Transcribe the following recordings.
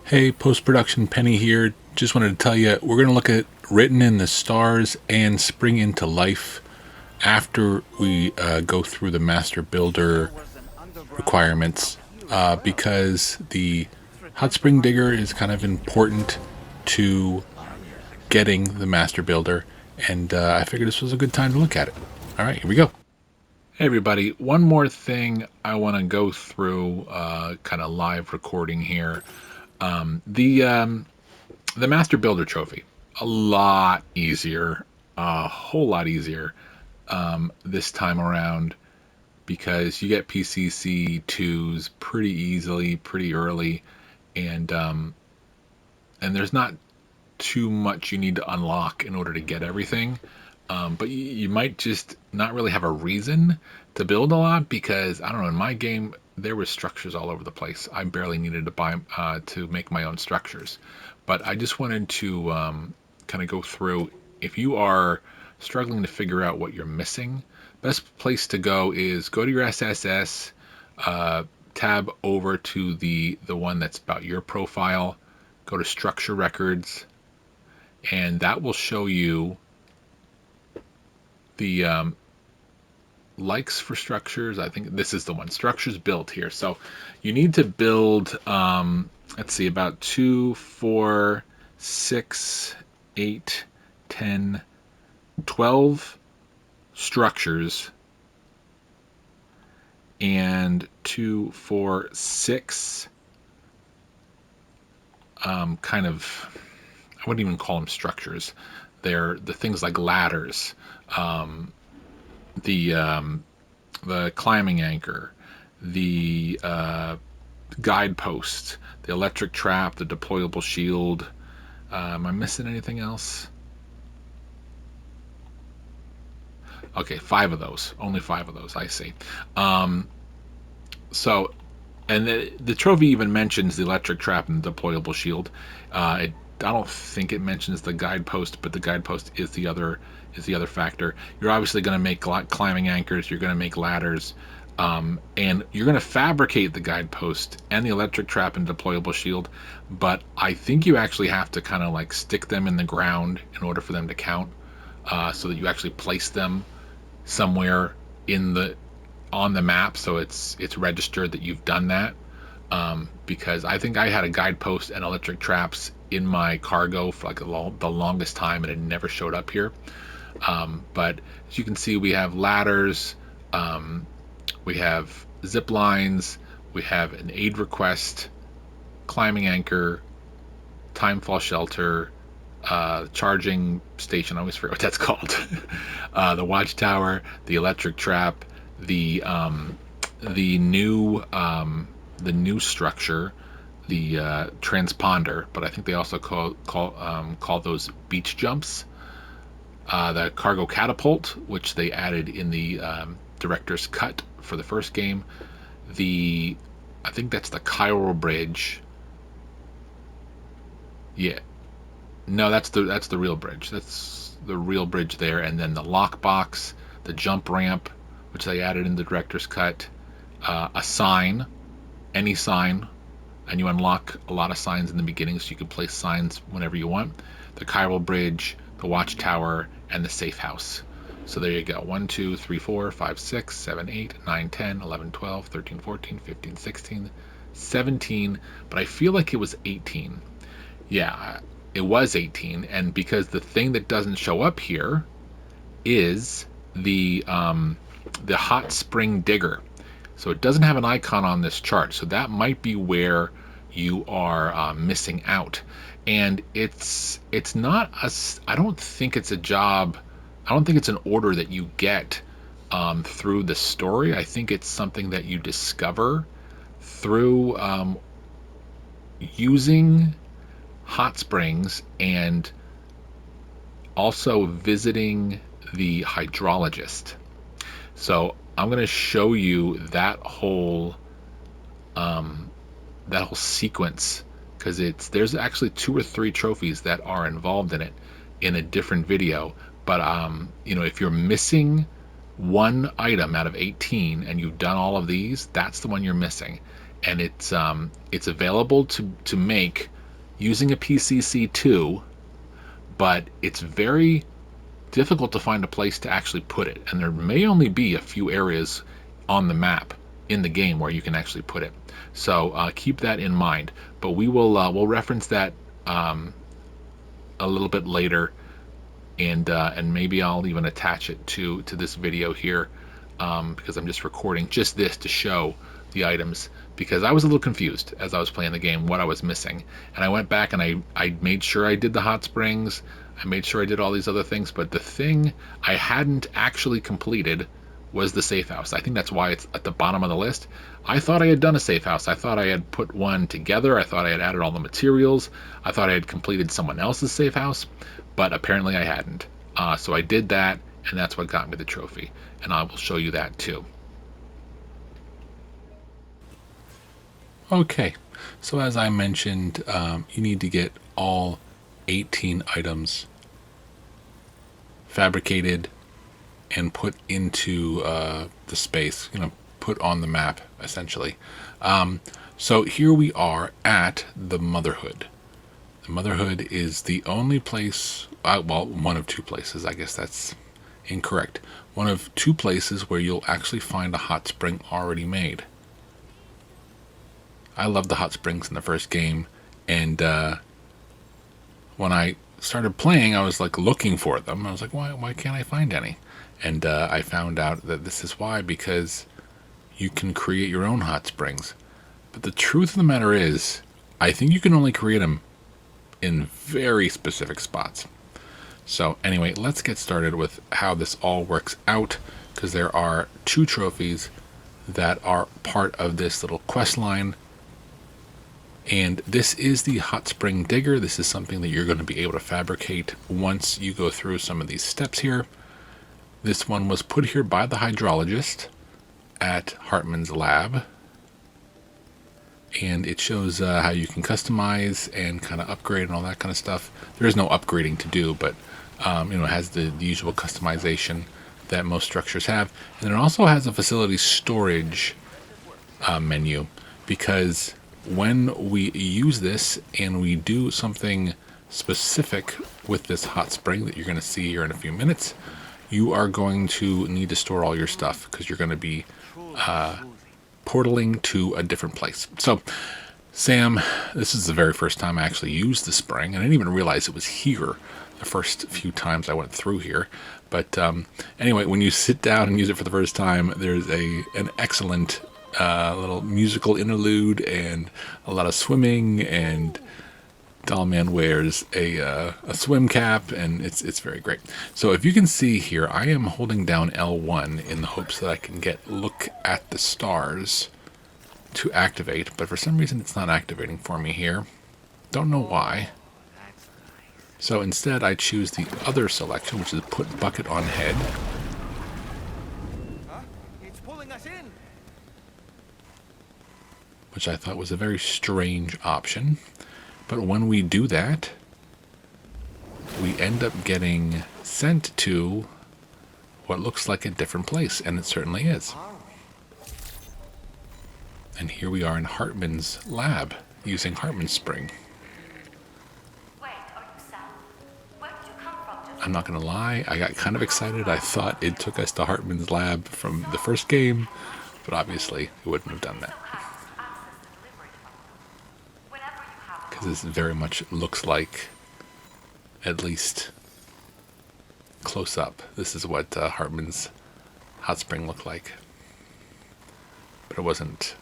Hey, post-production Penny here. Just wanted to tell you we're going to look at Written in the Stars and Spring into Life after we go through the Master Builder requirements because the Hot Spring Digger is kind of important to getting the Master Builder, and I figured this was a good time to look at it. All right, here we go. Hey, everybody. One more thing I want to go through, kind of live recording here. The Master Builder Trophy, a lot easier, a whole lot easier this time around because you get PCC twos pretty easily, pretty early, and there's not too much you need to unlock in order to get everything. But you might just not really have a reason to build a lot because I don't know. In my game, there were structures all over the place. I barely needed to buy to make my own structures. But I just wanted to kind of go through. If you are struggling to figure out what you're missing, best place to go is go to your SSS, tab over to the one that's about your profile, go to Structure Records, and that will show you the likes for structures. I think this is the one, structures built here. So you need to build, let's see, about 2, 4, 6, 8, 10, 12 structures, and 2, 4, 6 kind of, I wouldn't even call them structures. They're the things like ladders, the climbing anchor, the guidepost, the electric trap, the deployable shield. Am I missing anything else? Okay, 5 of those. Only 5 of those, I see. So, and the trophy even mentions the electric trap and the deployable shield. I don't think it mentions the guidepost, but the guidepost is the other factor. You're obviously going to make climbing anchors. You're going to make ladders, and you're going to fabricate the guidepost and the electric trap and deployable shield. But I think you actually have to kind of like stick them in the ground in order for them to count, so that you actually place them somewhere on the map, so it's registered that you've done that. Because I think I had a guidepost and electric traps in my cargo for like the longest time, and it never showed up here. But as you can see, we have ladders, we have zip lines, we have an aid request, climbing anchor, timefall shelter, charging station. I always forget what that's called. The watchtower, the electric trap, the new structure, the transponder, but I think they also call those beach jumps. The cargo catapult, which they added in the director's cut for the first game. I think that's the chiral bridge. Yeah, no, that's the real bridge. That's the real bridge there, and then the lockbox, the jump ramp, which they added in the director's cut. A sign, any sign, and you unlock a lot of signs in the beginning, so you can place signs whenever you want. The chiral bridge, the watchtower, and the safe house. So there you go. 1, 2, 3, 4, 5, 6, 7, 8, 9, 10, 11, 12, 13, 14, 15, 16, 17, but I feel like it was 18. Yeah, it was 18, and because the thing that doesn't show up here is the hot spring digger. So it doesn't have an icon on this chart, so that might be where you are missing out. And it's not I don't think it's a job. I don't think it's an order that you get through the story. I think it's something that you discover through using hot springs and also visiting the hydrologist. So I'm going to show you that whole sequence, because there's actually 2 or 3 trophies that are involved in it in a different video. But if you're missing one item out of 18 and you've done all of these, that's the one you're missing, and it's available to make using a PCC2, but it's very difficult to find a place to actually put it. And there may only be a few areas on the map in the game where you can actually put it. So keep that in mind. But we'll reference that a little bit later, and maybe I'll even attach it to this video here, because I'm just recording just this to show the items, because I was a little confused as I was playing the game what I was missing, and I went back and I made sure I did the hot springs, I made sure I did all these other things, but the thing I hadn't actually completed was the safe house. I think that's why it's at the bottom of the list. I thought I had done a safe house. I thought I had put one together. I thought I had added all the materials. I thought I had completed someone else's safe house, but apparently I hadn't. So I did that, and that's what got me the trophy. And I will show you that too. Okay, so as I mentioned, you need to get all 18 items fabricated and put into the space, put on the map, essentially. So here we are at the Motherhood. The Motherhood is the only place, well, one of two places, I guess that's incorrect. One of two places where you'll actually find a hot spring already made. I loved the hot springs in the first game, and when I started playing, I was like looking for them. I was like, why can't I find any? And I found out that this is why, because you can create your own hot springs. But the truth of the matter is, I think you can only create them in very specific spots. So anyway, let's get started with how this all works out, because there are two trophies that are part of this little quest line. And this is the hot spring digger. This is something that you're going to be able to fabricate once you go through some of these steps here. This one was put here by the hydrologist at Hartman's lab. And it shows how you can customize and kind of upgrade and all that kind of stuff. There is no upgrading to do, but it has the usual customization that most structures have. And it also has a facility storage menu, because when we use this and we do something specific with this hot spring that you're going to see here in a few minutes, you are going to need to store all your stuff, because you're going to be portaling to a different place. So Sam, this is the very first time I actually used the spring, and I didn't even realize it was here the first few times I went through here. But anyway, when you sit down and use it for the first time, there's an excellent little musical interlude and a lot of swimming, and Dollman wears a swim cap, and it's very great. So if you can see here, I am holding down L1 in the hopes that I can look at the stars to activate, but for some reason it's not activating for me here. Don't know why. So instead I choose the other selection, which is put bucket on head. It's pulling us in. Which I thought was a very strange option. But when we do that, we end up getting sent to what looks like a different place, and it certainly is. And here we are in Hartman's lab, using Hartman's spring. Wait, are you Sam? Where did you come from? I'm not going to lie, I got kind of excited. I thought it took us to Hartman's lab from the first game, but obviously it wouldn't have done that. Because this very much looks like, at least close up, this is what Hartman's hot spring looked like. But it wasn't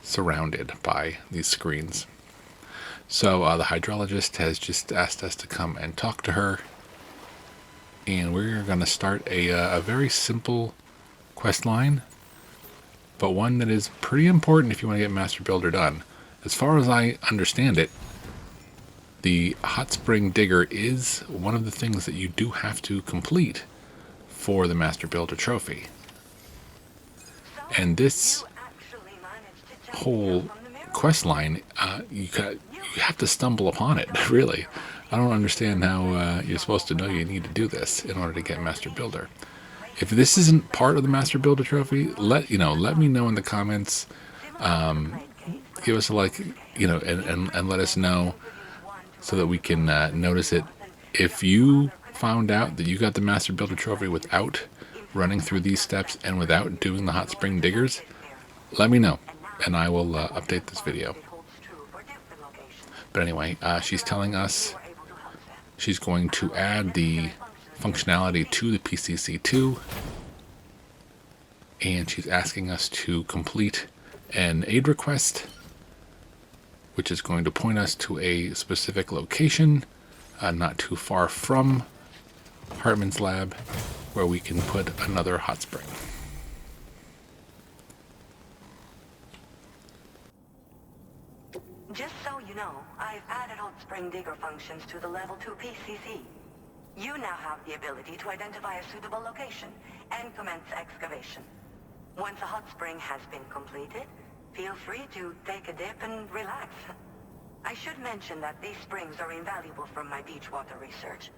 surrounded by these screens. So the hydrologist has just asked us to come and talk to her. And we're going to start a very simple quest line, but one that is pretty important if you want to get Master Builder done. As far as I understand it, the hot spring digger is one of the things that you do have to complete for the Master Builder trophy. And this whole quest line, you have to stumble upon it, really. I don't understand how you're supposed to know you need to do this in order to get Master Builder. If this isn't part of the Master Builder trophy, let me know in the comments. give us a like, and let us know so that we can notice it. If you found out that you got the Master Builder Trophy without running through these steps and without doing the hot spring diggers, let me know, and I will update this video. But anyway, she's telling us she's going to add the functionality to the PCC2, and she's asking us to complete an aid request, which is going to point us to a specific location, not too far from Hartman's lab, where we can put another hot spring. Just so you know, I've added hot spring digger functions to the level 2 PCC. You now have the ability to identify a suitable location and commence excavation. Once a hot spring has been completed, feel free to take a dip and relax. I should mention that these springs are invaluable from my beach water research.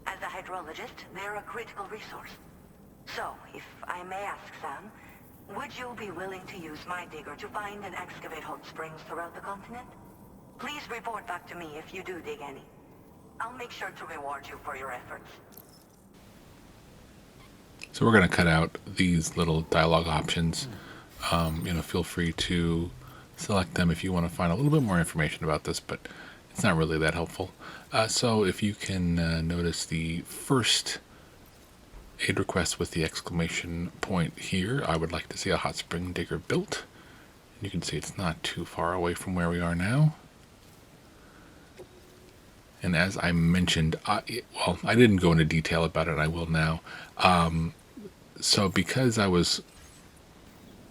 As a hydrologist, they're a critical resource. So, if I may ask, Sam, would you be willing to use my digger to find and excavate hot springs throughout the continent? Please report back to me if you do dig any. I'll make sure to reward you for your efforts. So we're going to cut out these little dialogue options. Feel free to select them if you want to find a little bit more information about this, but it's not really that helpful. So if you can notice the first aid request with the exclamation point here, I would like to see a hot spring digger built. You can see it's not too far away from where we are now. And as I mentioned, I didn't go into detail about it, I will now. So because I was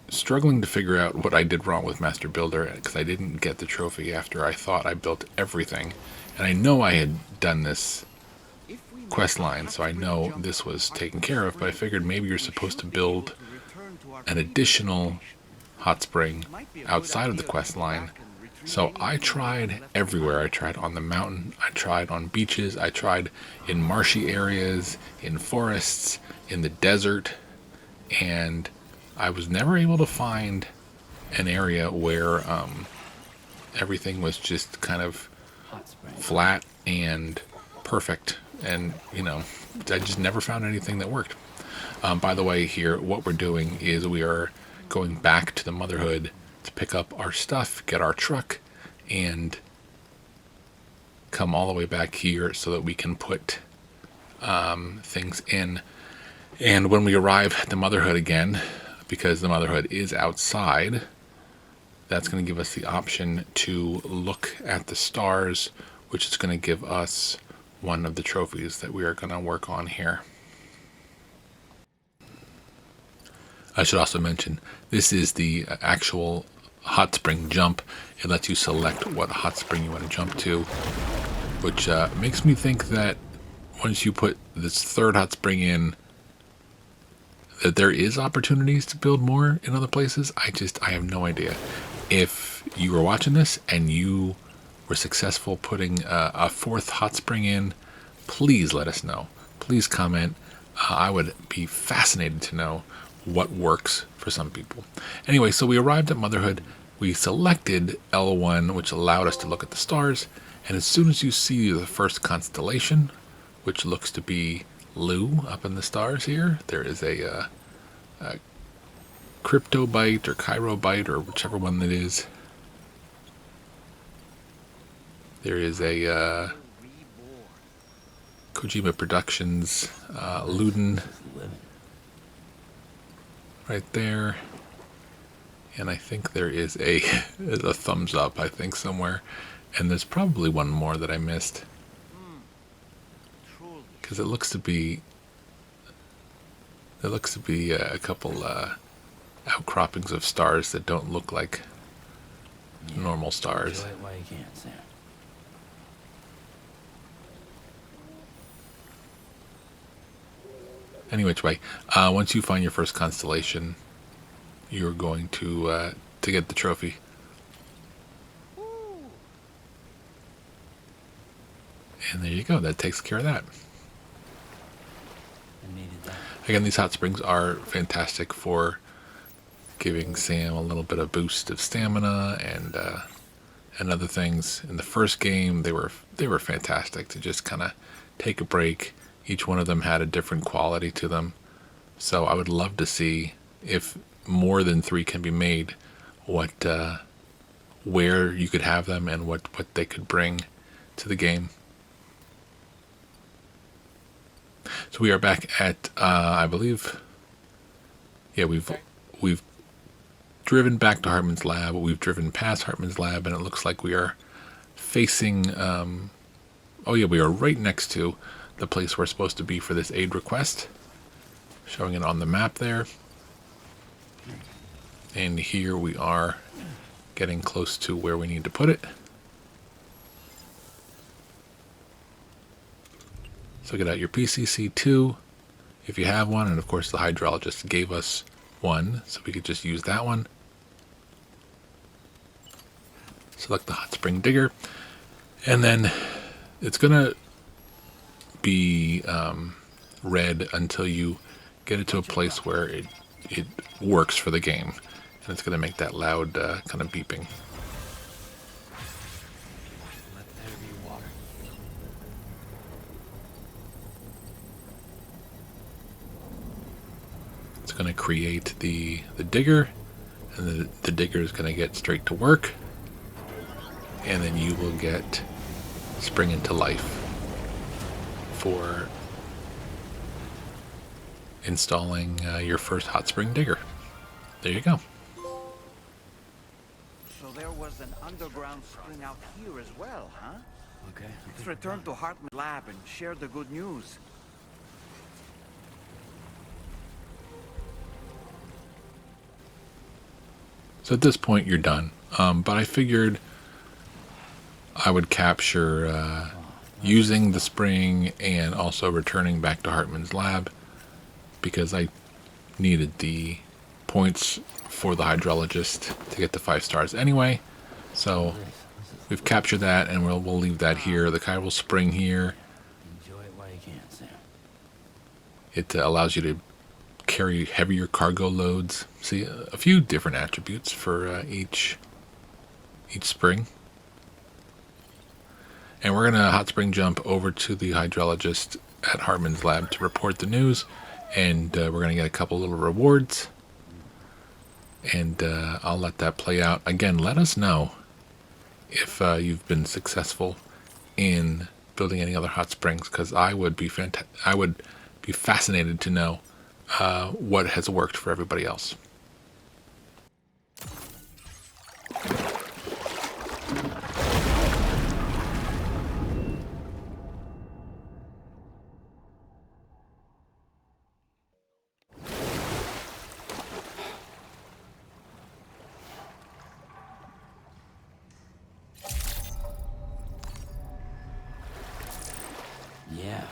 struggling to figure out what I did wrong with Master Builder, because I didn't get the trophy after I thought I built everything, and I know I had done this quest line, so I know this was taken care of, but I figured maybe you're supposed to build an additional hot spring outside of the quest line. So I tried everywhere. I tried on the mountain, I tried on beaches, I tried in marshy areas, in forests, in the desert, and I was never able to find an area where everything was just kind of flat and perfect. And, I just never found anything that worked. By the way, here, what we're doing is we are going back to the Motherhood to pick up our stuff, get our truck, and come all the way back here so that we can put things in. And when we arrive at the Motherhood again, because the Motherhood is outside, that's going to give us the option to look at the stars, which is going to give us one of the trophies that we are going to work on here. I should also mention, this is the actual hot spring jump. It lets you select what hot spring you want to jump to, which makes me think that once you put this third hot spring in, that there is opportunities to build more in other places. I have no idea. If you were watching this and you were successful putting a fourth hot spring in, please let us know. Please comment. I would be fascinated to know what works for some people. Anyway, so we arrived at Motherhood. We selected L1, which allowed us to look at the stars. And as soon as you see the first constellation, which looks to be Lu up in the stars here, there is a cryptobite or chirobite or whichever one it is. There is a Kojima Productions Luden right there, and I think there is a thumbs up, I think, somewhere, and there's probably one more that I missed, because it looks to be a couple outcroppings of stars that don't look like normal stars. Anyway, once you find your first constellation, you're going to get the trophy. And there you go. That takes care of that. Again, these hot springs are fantastic for giving Sam a little bit of boost of stamina and other things. In the first game, they were fantastic to just kind of take a break. Each one of them had a different quality to them. So I would love to see if more than 3 can be made, where you could have them and what they could bring to the game. So we are back at I believe, yeah, we've driven back to Hartman's lab. We've driven past Hartman's lab, and it looks like we are facing. Oh yeah, we are right next to the place we're supposed to be for this aid request. Showing it on the map there. And here we are getting close to where we need to put it. So get out your PCC2 if you have one, and of course the hydrologist gave us one, so we could just use that one. Select the hot spring digger, and then it's gonna be red until you get it to a place where it works for the game, and it's gonna make that loud kind of beeping. It's going to create the digger, and the digger is going to get straight to work, and then you will get spring into life for installing your first hot spring digger. There you go. So there was an underground spring out here as well, huh? Okay. Let's return to Hartman's lab and share the good news. So at this point you're done, but I figured I would capture using the spring and also returning back to Hartman's lab, because I needed the points for the hydrologist to get the 5 stars anyway. So we've captured that, and we'll leave that here. The chiral spring here, Enjoy it while you can, Sam. it allows you to carry heavier cargo loads. See, a few different attributes for each spring. And we're gonna hot spring jump over to the hydrologist at Hartman's lab to report the news, and we're gonna get a couple little rewards, and I'll let that play out. Again, let us know if you've been successful in building any other hot springs, because I would be fascinated to know what has worked for everybody else. Yeah.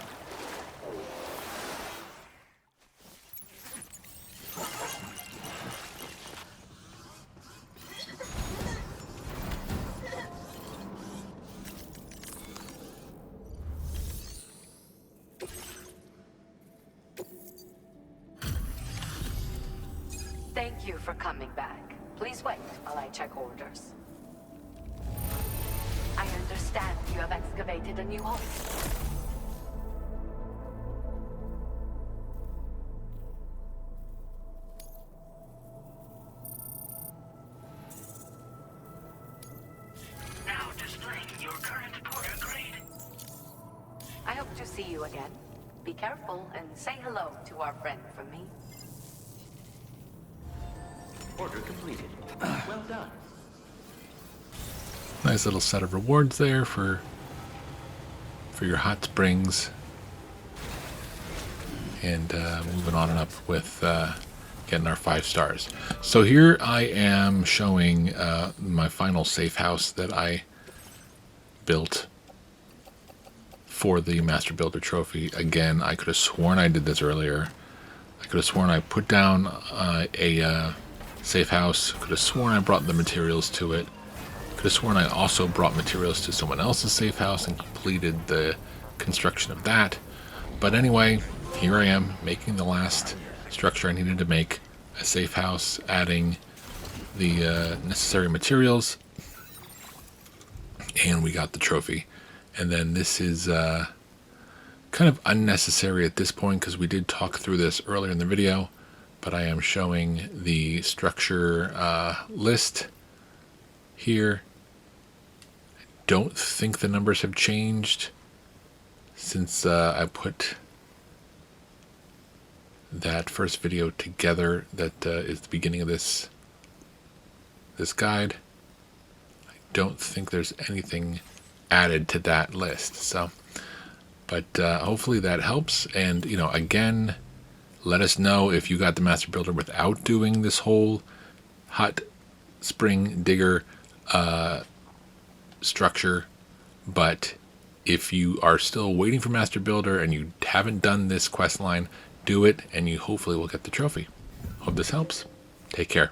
Thank you for coming back. Please wait while I check orders. I understand you have excavated a new hole. Now displaying your current porter grade. I hope to see you again. Be careful and say hello to our friend from me. Order completed. Well done. Nice little set of rewards there for your hot springs, and moving on and up with getting our 5 stars. So here I am showing my final safe house that I built for the Master Builder trophy. Again, I could have sworn I did this earlier. I could have sworn I put down a safe house. Could have sworn I brought the materials to it. Could have sworn I also brought materials to someone else's safe house and completed the construction of that. But anyway, here I am making the last structure I needed to make. a safe house, adding the necessary materials, and we got the trophy. And then this is kind of unnecessary at this point because we did talk through this earlier in the video, but I am showing the structure list here. I don't think the numbers have changed since I put that first video together. That is the beginning of this guide. I don't think there's anything added to that list. So, but hopefully that helps. And again, let us know if you got the Master Builder without doing this whole hot spring digger structure. But if you are still waiting for Master Builder and you haven't done this quest line, do it, and you hopefully will get the trophy. Hope this helps. Take care.